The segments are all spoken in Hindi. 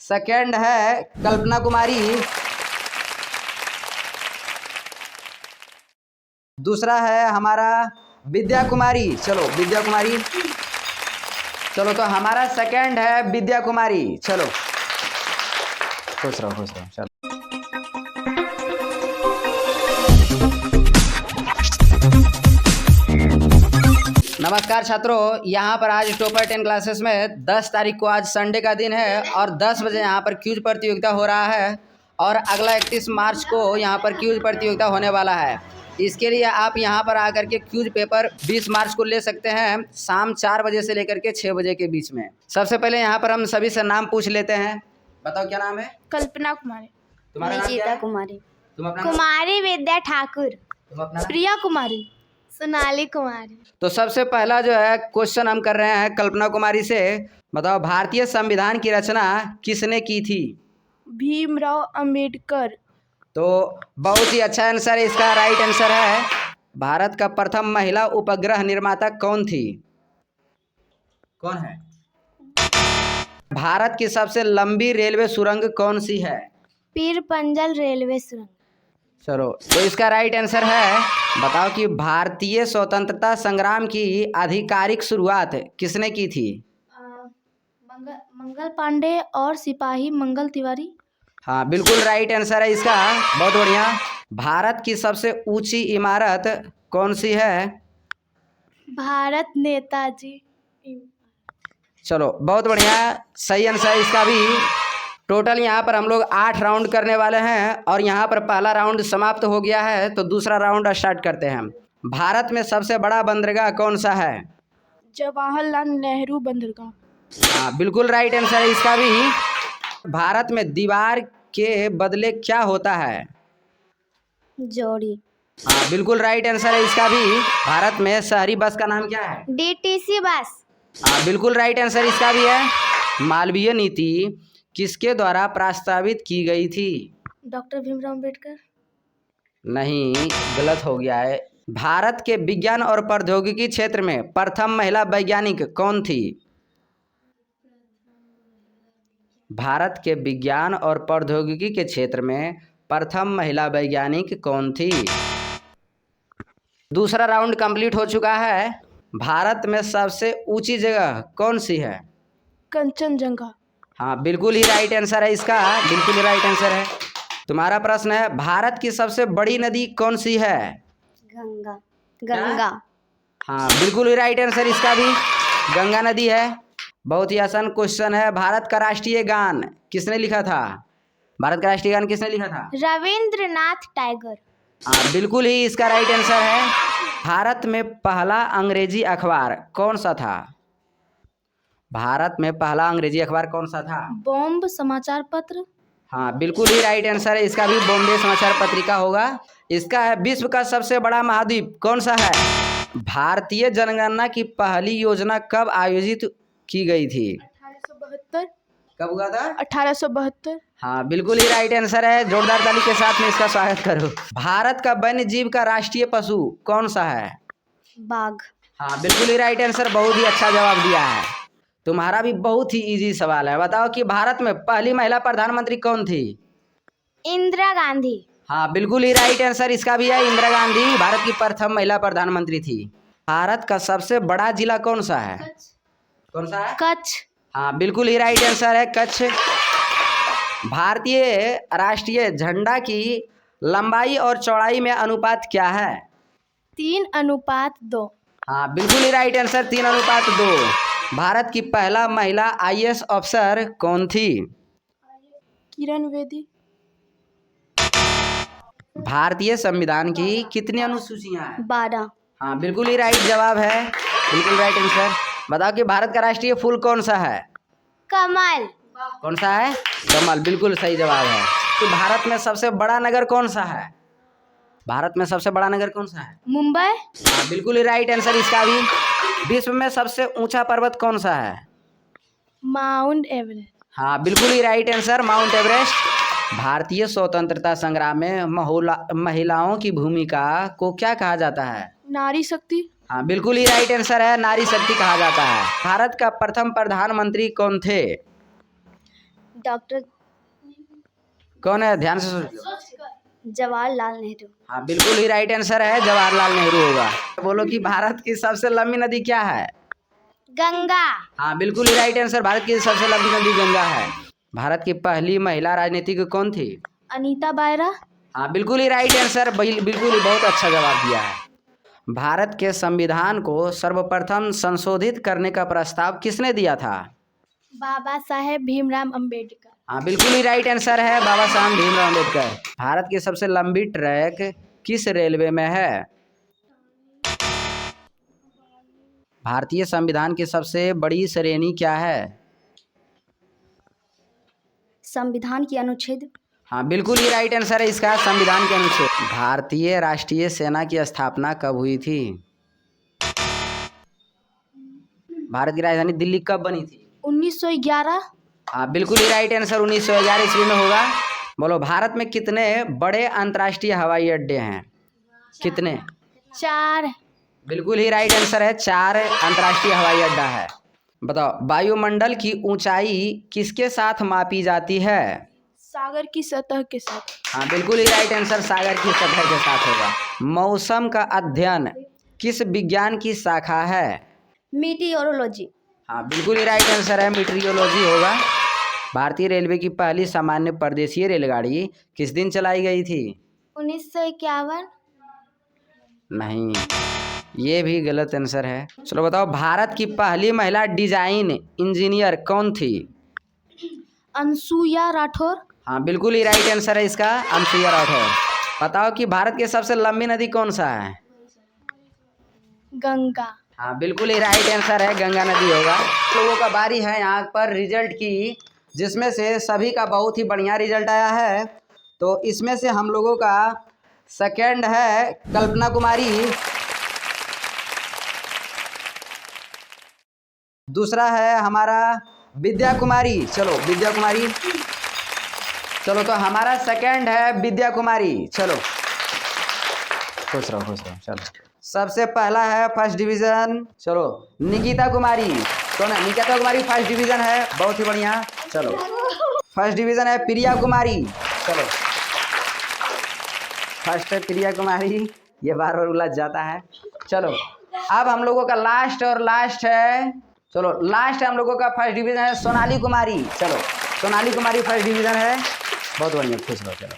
सेकंड है कल्पना कुमारी, दूसरा है हमारा विद्या कुमारी। चलो विद्या कुमारी, चलो तो हमारा सेकंड है विद्या कुमारी। चलो खुश रहो खुश रहो। चलो नमस्कार छात्रों, यहाँ पर आज टॉपर 10 क्लासेस में 10 तारीख को आज संडे का दिन है और 10 बजे यहाँ पर क्यूज प्रतियोगिता हो रहा है और अगला 31 मार्च को यहाँ पर क्यूज प्रतियोगिता होने वाला है। इसके लिए आप यहाँ पर आकर के क्यूज पेपर 20 मार्च को ले सकते हैं शाम 4 बजे से लेकर के 6 बजे के बीच में। सबसे पहले यहाँ पर हम सभी से नाम पूछ लेते हैं। बताओ क्या नाम है? कल्पना कुमारी। तुम्हारा नाम क्या है? कुमारी। तुम अपना कुमारी विद्या ठाकुर। तुम अपना प्रिया कुमारी। सोनाली कुमारी। तो सबसे पहला जो है क्वेश्चन हम कर रहे हैं कल्पना कुमारी से। बताओ भारतीय संविधान की रचना किसने की थी? भीमराव अंबेडकर। तो बहुत ही अच्छा आंसर है, इसका राइट आंसर है। भारत का प्रथम महिला उपग्रह निर्माता कौन थी? कौन है? भारत की सबसे लंबी रेलवे सुरंग कौन सी है? पीर पंजल रेलवे सुरंग। चलो तो इसका राइट आंसर है। बताओ कि भारतीय स्वतंत्रता संग्राम की आधिकारिक शुरुआत किसने की थी? मंगल पांडे और सिपाही मंगल तिवारी। हाँ बिल्कुल राइट आंसर है इसका, बहुत बढ़िया। भारत की सबसे ऊंची इमारत कौन सी है? भारत नेताजी। चलो बहुत बढ़िया, सही आंसर इसका भी। टोटल यहाँ पर हम लोग 8 राउंड करने वाले हैं और यहाँ पर पहला राउंड समाप्त हो गया है, तो दूसरा राउंड स्टार्ट करते हैं। भारत में सबसे बड़ा बंदरगाह कौन सा है? जवाहरलाल नेहरू बंदरगाह। हाँ बिल्कुल राइट आंसर है इसका भी। भारत में दीवार के बदले क्या होता है? जोड़ी। हाँ बिल्कुल राइट आंसर है इसका भी। भारत में शहरी बस का नाम क्या है? DTC bus. हाँ बिल्कुल राइट आंसर इसका भी है। मालवीय नीति किसके द्वारा प्रस्तावित की गई थी? डॉक्टर भीमराव अंबेडकर। नहीं, गलत हो गया है। भारत के विज्ञान और प्रौद्योगिकी क्षेत्र में प्रथम महिला वैज्ञानिक कौन थी? भारत के विज्ञान और प्रौद्योगिकी के क्षेत्र में प्रथम महिला वैज्ञानिक कौन थी? दूसरा राउंड कंप्लीट हो चुका है। भारत में सबसे ऊंची जगह कौन सी है? कंचनजंगा। हाँ बिल्कुल ही राइट आंसर है इसका, बिल्कुल ही राइट आंसर है। तुम्हारा प्रश्न है भारत की सबसे बड़ी नदी कौन सी है? गंगा। गंगा। हाँ बिल्कुल ही राइट आंसर इसका भी, गंगा नदी है। बहुत ही आसान क्वेश्चन है। भारत का राष्ट्रीय गान किसने लिखा था? भारत का राष्ट्रीय गान किसने लिखा था? रविंद्रनाथ टैगोर। हाँ बिल्कुल ही इसका राइट आंसर है। भारत में पहला अंग्रेजी अखबार कौन सा था? भारत में पहला अंग्रेजी अखबार कौन सा था? बॉम्ब समाचार पत्र। हाँ बिल्कुल ही राइट आंसर है इसका भी, बॉम्बे समाचार पत्रिका होगा। इसका है विश्व का सबसे बड़ा महाद्वीप कौन सा है? भारतीय जनगणना की पहली योजना कब आयोजित की गई थी? 1872। कब हुआ था? 1872। हाँ बिल्कुल ही राइट आंसर है। जोरदार ताली के साथ में इसका स्वागत करो। भारत का वन्य जीव का राष्ट्रीय पशु कौन सा है? बाघ। हाँ बिल्कुल ही राइट आंसर, बहुत ही अच्छा जवाब दिया है। तुम्हारा भी बहुत ही इजी सवाल है। बताओ कि भारत में पहली महिला प्रधानमंत्री कौन थी? इंदिरा गांधी। हाँ बिल्कुल ही राइट आंसर इसका भी है, इंदिरा गांधी भारत की प्रथम महिला प्रधानमंत्री थी। भारत का सबसे बड़ा जिला कौन सा है? कौन सा है? कच्छ। हाँ बिल्कुल ही राइट आंसर है कच्छ। भारतीय राष्ट्रीय झंडा की लंबाई और चौड़ाई में अनुपात क्या है? 3:2। हाँ बिल्कुल ही राइट आंसर 3:2। भारत की पहला महिला आईएएस अफसर कौन थी? किरण बेदी। भारतीय संविधान की कितनी अनुसूचियां हैं? 12। हाँ बिल्कुल ही राइट जवाब है, बिल्कुल राइट आंसर। बताओ कि भारत का राष्ट्रीय फूल कौन सा है? कमल। कौन सा है? कमल, बिल्कुल सही जवाब है। कि भारत में सबसे बड़ा नगर कौन सा है? भारत में सबसे बड़ा नगर कौन सा है? मुंबई। हाँ बिल्कुल ही राइट आंसर इसका भी। विश्व में सबसे ऊंचा पर्वत कौन सा है? Mount Everest. हाँ बिल्कुल ही राइट आंसर, माउंट एवरेस्ट। भारतीय स्वतंत्रता संग्राम में महिलाओं की भूमिका को क्या कहा जाता है? नारी शक्ति। हाँ बिल्कुल ही राइट आंसर है, नारी शक्ति कहा जाता है। भारत का प्रथम प्रधानमंत्री कौन थे? डॉक्टर कौन है, ध्यान से सोच लो। जवाहरलाल नेहरू। हाँ बिल्कुल ही राइट आंसर है, जवाहरलाल नेहरू होगा। बोलो कि भारत की सबसे लंबी नदी क्या है? गंगा। हाँ बिल्कुल ही राइट आंसर, भारत की सबसे लंबी नदी गंगा है। भारत की पहली महिला राजनीतिक कौन थी? अनीता बायरा। हाँ बिल्कुल ही राइट आंसर, बिल्कुल ही बहुत अच्छा जवाब दिया है। भारत के संविधान को सर्वप्रथम संशोधित करने का प्रस्ताव किसने दिया था? बाबा साहेब भीमराव अंबेडकर। हाँ बिल्कुल ही राइट आंसर है, बाबा साहब भीमराव अम्बेडकर। भारत की सबसे लंबी ट्रैक किस रेलवे में है? भारतीय संविधान की सबसे बड़ी श्रेणी क्या है? संविधान की अनुच्छेद। हाँ बिल्कुल ही राइट आंसर है इसका, संविधान के अनुच्छेद। भारतीय राष्ट्रीय सेना की स्थापना कब हुई थी? भारत की राजधानी दिल्ली कब बनी थी? 1911। हाँ बिल्कुल ही राइट आंसर, 1911 ईस्वी में होगा। बोलो भारत में कितने बड़े अंतर्राष्ट्रीय हवाई अड्डे हैं? कितने? 4। बिल्कुल ही राइट आंसर है, 4 अंतर्राष्ट्रीय हवाई अड्डा है। बताओ वायुमंडल की ऊंचाई किसके साथ मापी जाती है? सागर की सतह के साथ। हाँ बिल्कुल ही राइट आंसर, सागर की सतह के साथ होगा। मौसम का अध्ययन किस विज्ञान की शाखा है? मीटियोरोलॉजी। हाँ बिल्कुल ही राइट आंसर है, मीटियोरोलॉजी होगा। भारतीय रेलवे की पहली सामान्य परदेशीय रेलगाड़ी किस दिन चलाई गई थी? 1951। नहीं, ये भी गलत आंसर है। चलो बताओ भारत की पहली महिला डिजाइन इंजीनियर कौन थी? अनसुईया राठौर। हाँ बिल्कुल ही राइट आंसर है इसका, अनसुईया राठौर। बताओ कि भारत की सबसे लंबी नदी कौन सा है? गंगा। हाँ बिल्कुल ही राइट आंसर है, गंगा नदी होगा। लोगों का बारी है यहाँ पर रिजल्ट की, जिसमें से सभी का बहुत ही बढ़िया रिजल्ट आया है। तो इसमें से हम लोगों का सेकंड है कल्पना कुमारी, दूसरा है हमारा विद्या कुमारी। चलो विद्या कुमारी, चलो तो हमारा सेकंड है विद्या कुमारी। चलो खुश रहो खुश रहो। चलो सबसे पहला है फर्स्ट डिवीजन, चलो निकिता कुमारी। कौन है? निकिता कुमारी फर्स्ट डिवीजन है, बहुत ही बढ़िया। चलो फर्स्ट डिवीजन है प्रिया कुमारी। चलो फर्स्ट है प्रिया कुमारी, ये बार बार उलझ जाता है। चलो अब हम लोगों का लास्ट और लास्ट है, चलो लास्ट हम लोगों का फर्स्ट डिवीजन है सोनाली कुमारी। चलो सोनाली कुमारी फर्स्ट डिवीजन है, बहुत बढ़िया, खुश रहो। चलो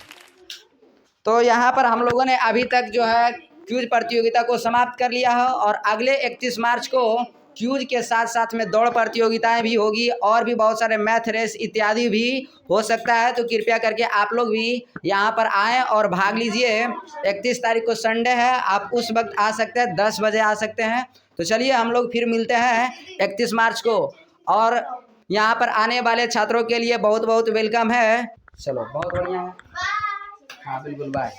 तो यहाँ पर हम लोगों ने अभी तक जो है क्यूज प्रतियोगिता को समाप्त कर लिया है, और अगले 31 मार्च को क्यूज के साथ साथ में दौड़ प्रतियोगिताएं भी होगी, और भी बहुत सारे मैथ रेस इत्यादि भी हो सकता है। तो कृपया करके आप लोग भी यहाँ पर आएँ और भाग लीजिए। 31 तारीख को संडे है, आप उस वक्त आ सकते हैं, 10 बजे आ सकते हैं। तो चलिए हम लोग फिर मिलते हैं 31 मार्च को, और यहाँ पर आने वाले छात्रों के लिए बहुत बहुत वेलकम है। चलो बहुत बढ़िया है, हाँ बिल्कुल बाय।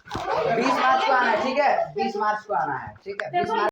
20 मार्च को आना है, ठीक है? 20 मार्च को आना है, ठीक है? 20 मार्च